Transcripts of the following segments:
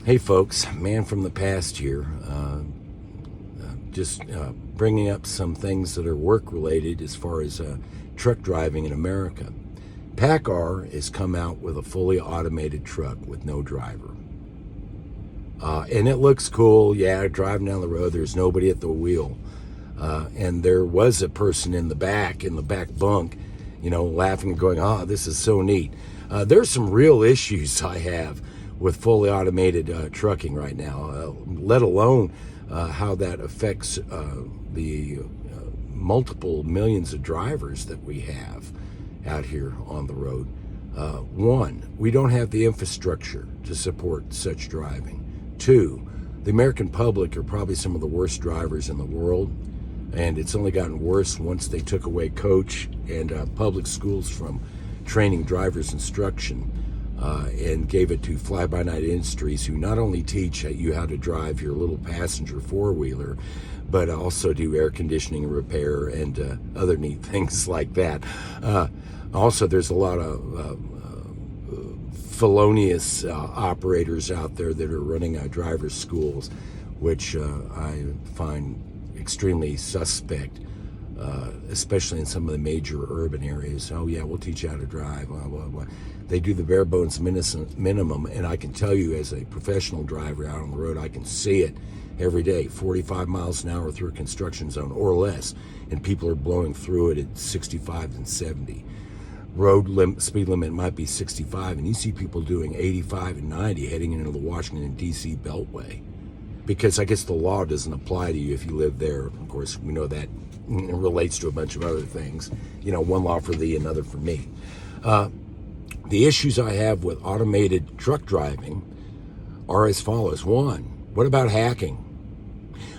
Hey folks, man from the past here, just bringing up some things that are work related as far as truck driving in America. PACCAR has come out with a fully automated truck with no driver. And it looks cool, yeah, driving down the road, there's nobody at the wheel. And there was a person in the back bunk, laughing and going, this is so neat. There's some real issues I have with fully automated trucking right now, let alone how that affects the multiple millions of drivers that we have out here on the road. One, we don't have the infrastructure to support such driving. Two, the American public are probably some of the worst drivers in the world, and it's only gotten worse once they took away coach and public schools from training drivers instruction and gave it to fly-by-night industries who not only teach you how to drive your little passenger four-wheeler, but also do air conditioning repair and other neat things like that. Also, there's a lot of felonious operators out there that are running driver's schools, which I find extremely suspect, especially in some of the major urban areas. Oh yeah, we'll teach you how to drive, blah, blah, blah. They do the bare bones minimum, and I can tell you as a professional driver out on the road, I can see it every day, 45 miles an hour through a construction zone or less, and people are blowing through it at 65 and 70. Speed limit might be 65, and you see people doing 85 and 90 heading into the Washington, D.C. Beltway. Because I guess the law doesn't apply to you if you live there. Of course, we know that relates to a bunch of other things. One law for thee, another for me. The issues I have with automated truck driving are as follows. One, what about hacking?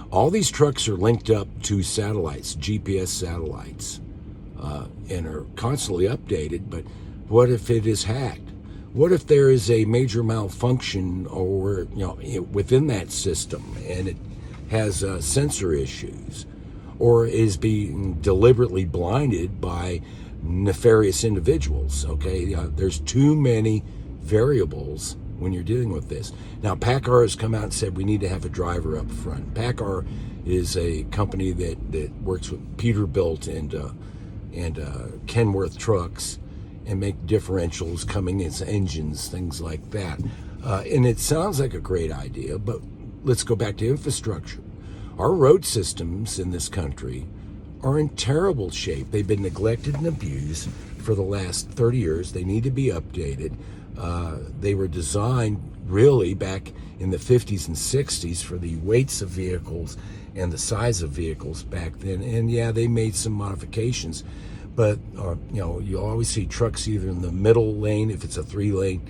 All these trucks are linked up to satellites, GPS satellites, and are constantly updated, but what if it is hacked? What if there is a major malfunction or within that system and it has sensor issues or is being deliberately blinded by nefarious individuals? Okay, there's too many variables when you're dealing with this. Now, PACCAR has come out and said we need to have a driver up front. PACCAR is a company that works with Peterbilt and Kenworth trucks and make differentials, Cummins engines, things like that. And it sounds like a great idea, but let's go back to infrastructure. Our road systems in this country are in terrible shape. They've been neglected and abused for the last 30 years. They need to be updated. They were designed really back in the 50s and 60s for the weights of vehicles and the size of vehicles back then. And yeah, they made some modifications, but you always see trucks either in the middle lane, if it's a three-lane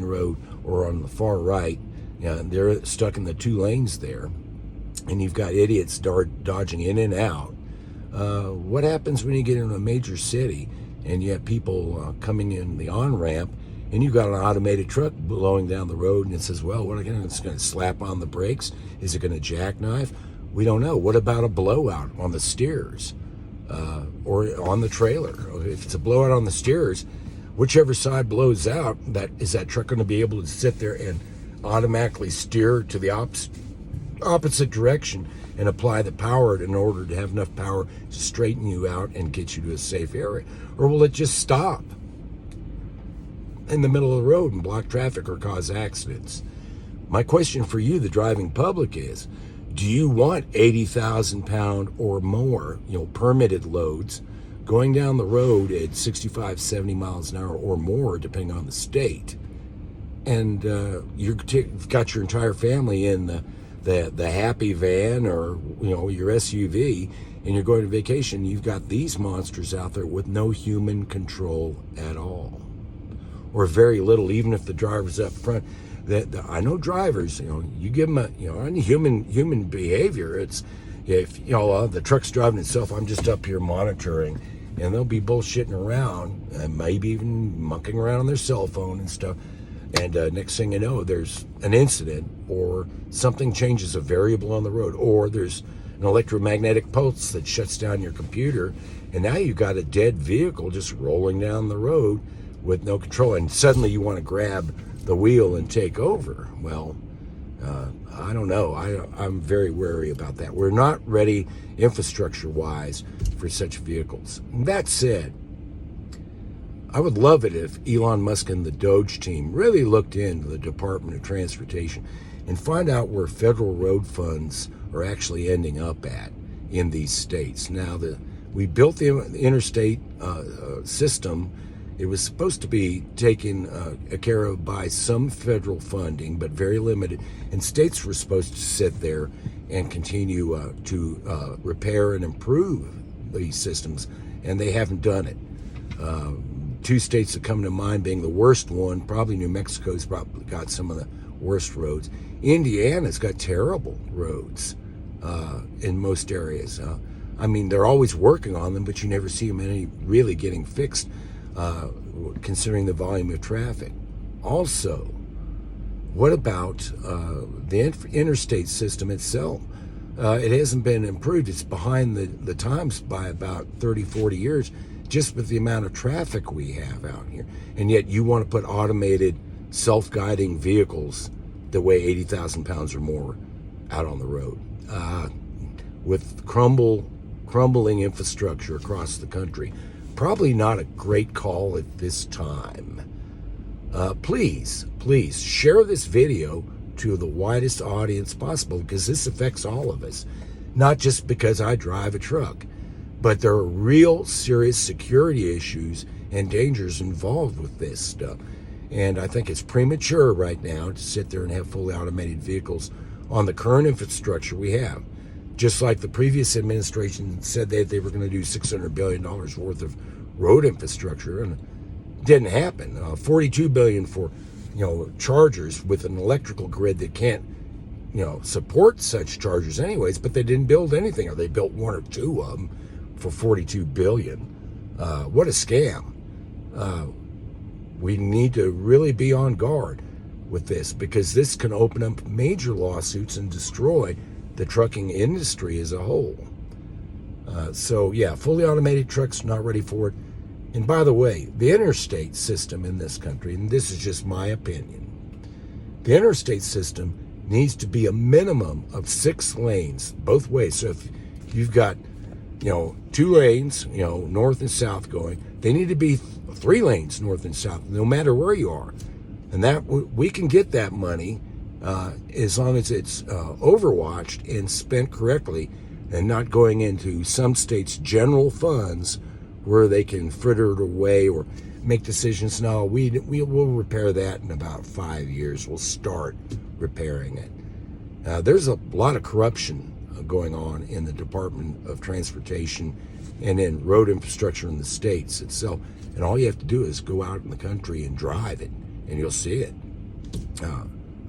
road, or on the far right. They're stuck in the two lanes there, and you've got idiots dodging in and out. What happens when you get into a major city and you have people coming in the on-ramp and you've got an automated truck blowing down the road and it says, well, what again? It's going to slap on the brakes? Is it going to jackknife? We don't know. What about a blowout on the steers or on the trailer? If it's a blowout on the steers, whichever side blows out, is that truck going to be able to sit there and automatically steer to the opposite direction and apply the power in order to have enough power to straighten you out and get you to a safe area? Or will it just stop in the middle of the road and block traffic or cause accidents? My question for you, the driving public, is, do you want 80,000 pound or more, permitted loads going down the road at 65, 70 miles an hour or more, depending on the state? And you've got your entire family in the happy van or your SUV, and you're going to vacation. You've got these monsters out there with no human control at all, or very little, even if the driver's up front. I know drivers, you give them any human behavior. It's if the truck's driving itself, I'm just up here monitoring, and they'll be bullshitting around and maybe even mucking around on their cell phone and stuff. And next thing you know, there's an incident, or something changes a variable on the road, or there's an electromagnetic pulse that shuts down your computer, and now you've got a dead vehicle just rolling down the road with no control. And suddenly you want to grab the wheel and take over. Well, I don't know. I'm very wary about that. We're not ready infrastructure-wise for such vehicles. That said, I would love it if Elon Musk and the Doge team really looked into the Department of Transportation and find out where federal road funds are actually ending up at in these states. Now, we built the interstate system. It was supposed to be taken care of by some federal funding, but very limited. And states were supposed to sit there and continue to repair and improve these systems, and they haven't done it. Two states that come to mind being the worst one, probably New Mexico's probably got some of the worst roads. Indiana's got terrible roads in most areas. I mean, they're always working on them, but you never see them any really getting fixed, considering the volume of traffic. Also, what about the interstate system itself? It hasn't been improved. It's behind the times by about 30, 40 years, just with the amount of traffic we have out here. And yet you want to put automated self-guiding vehicles that weigh 80,000 pounds or more out on the road. With crumbling infrastructure across the country, probably not a great call at this time. Please share this video to the widest audience possible, because this affects all of us, not just because I drive a truck, but there are real serious security issues and dangers involved with this stuff. And I think it's premature right now to sit there and have fully automated vehicles on the current infrastructure we have. Just like the previous administration said that they were going to do $600 billion worth of road infrastructure, and it didn't happen. $42 billion for, chargers with an electrical grid that can't, support such chargers anyways, but they didn't build anything, or they built one or two of them for $42 billion. What a scam. We need to really be on guard with this, because this can open up major lawsuits and destroy the trucking industry as a whole. So yeah, fully automated trucks, not ready for it. And by the way, the interstate system in this country, and this is just my opinion, the interstate system needs to be a minimum of 6 lanes both ways. So if you've got, 2 lanes, north and south going, they need to be 3 lanes north and south, no matter where you are. And that we can get that money as long as it's overwatched and spent correctly, and not going into some states' general funds where they can fritter it away or make decisions. No, we'll repair that in about 5 years. We'll start repairing it. There's a lot of corruption going on in the Department of Transportation and in road infrastructure in the states itself. And all you have to do is go out in the country and drive it, and you'll see it.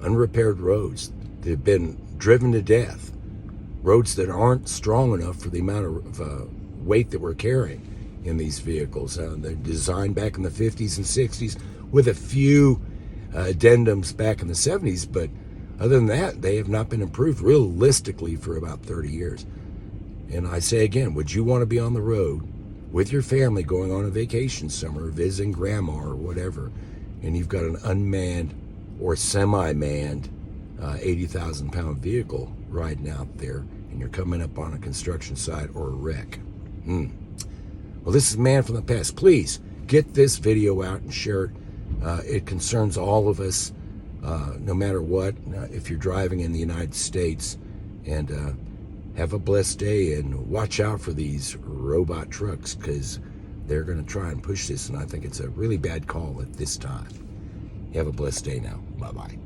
Unrepaired roads that have been driven to death. Roads that aren't strong enough for the amount of weight that we're carrying in these vehicles. They're designed back in the 50s and 60s with a few addendums back in the 70s, but other than that, they have not been improved realistically for about 30 years. And I say again, would you want to be on the road with your family going on a vacation somewhere, visiting grandma or whatever, and you've got an unmanned or semi-manned 80,000 pound vehicle riding out there, and you're coming up on a construction site or a wreck? Well, this is Man from the Past. Please get this video out and share it. It concerns all of us, no matter what, if you're driving in the United States. And have a blessed day, and watch out for these robot trucks, because they're going to try and push this, and I think it's a really bad call at this time. You have a blessed day now. Bye-bye.